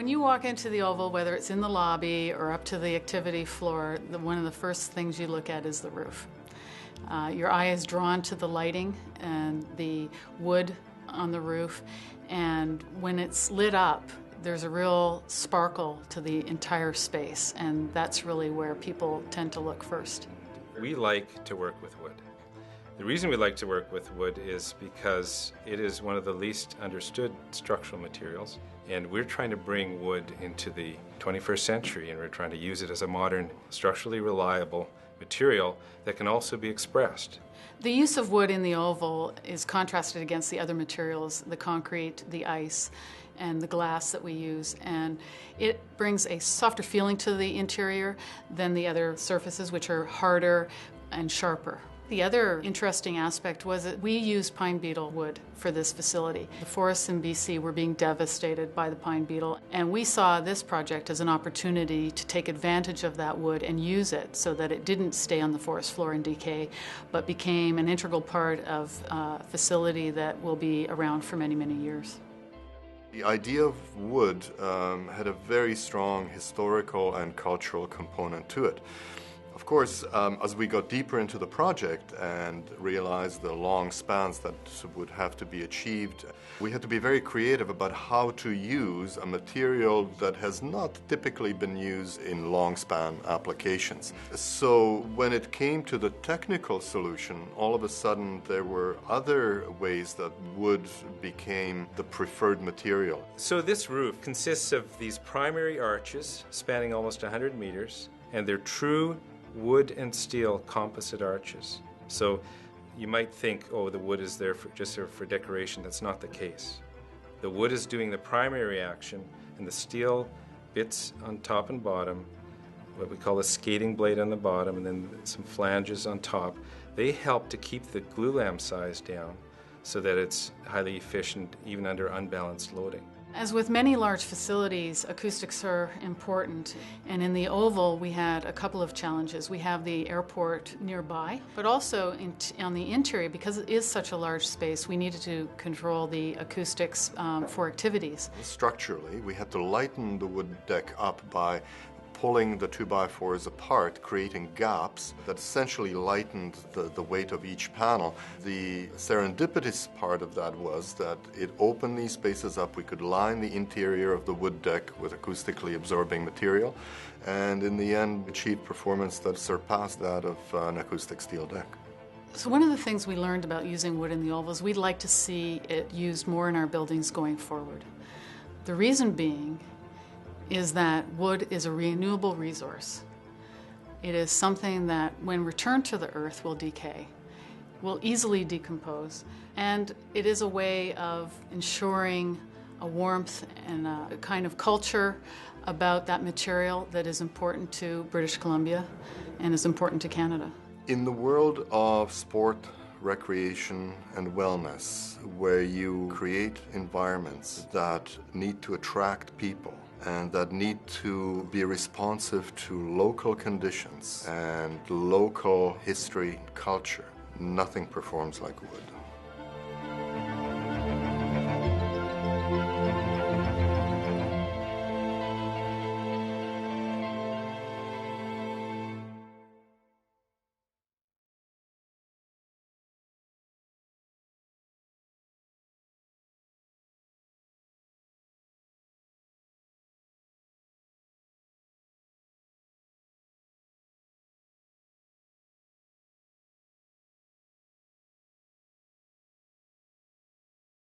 When you walk into the Oval, whether it's in the lobby or up to the activity floor, one of the first things you look at is the roof. Your eye is drawn to the lighting and the wood on the roof, and when it's lit up, there's a real sparkle to the entire space, and that's really where people tend to look first. We like to work with wood. The reason we like to work with wood is because it is one of the least understood structural materials, and we're trying to bring wood into the 21st century, and we're trying to use it as a modern, structurally reliable material that can also be expressed. The use of wood in the Oval is contrasted against the other materials, the concrete, the ice, and the glass that we use, and it brings a softer feeling to the interior than the other surfaces, which are harder and sharper. The other interesting aspect was that we used pine beetle wood for this facility. The forests in BC were being devastated by the pine beetle, and we saw this project as an opportunity to take advantage of that wood and use it so that it didn't stay on the forest floor and decay, but became an integral part of a facility that will be around for many, many years. The idea of wood had a very strong historical and cultural component to it. Of course, as we got deeper into the project and realized the long spans that would have to be achieved, we had to be very creative about how to use a material that has not typically been used in long span applications. So when it came to the technical solution, all of a sudden there were other ways that wood became the preferred material. So this roof consists of these primary arches spanning almost 100 meters, and they're true wood and steel composite arches. So you might think, oh, the wood is there just for decoration. That's not the case. The wood is doing the primary action, and the steel bits on top and bottom, what we call a skating blade on the bottom, and then some flanges on top, they help to keep the glue lamp size down so that it's highly efficient even under unbalanced loading. As with many large facilities, acoustics are important, and in the Oval we had a couple of challenges. We have the airport nearby, but also on the interior, because it is such a large space, we needed to control the acoustics for activities. Structurally, we had to lighten the wood deck up by pulling the 2x4s apart, creating gaps that essentially lightened the weight of each panel. The serendipitous part of that was that it opened these spaces up. We could line the interior of the wood deck with acoustically absorbing material, and in the end achieved performance that surpassed that of an acoustic steel deck. So one of the things we learned about using wood in the Oval is we'd like to see it used more in our buildings going forward. The reason being is that wood is a renewable resource. It is something that, when returned to the earth, will decay, will easily decompose, and it is a way of ensuring a warmth and a kind of culture about that material that is important to British Columbia and is important to Canada. In the world of sport, recreation, and wellness, where you create environments that need to attract people and that need to be responsive to local conditions and local history and culture, nothing performs like wood.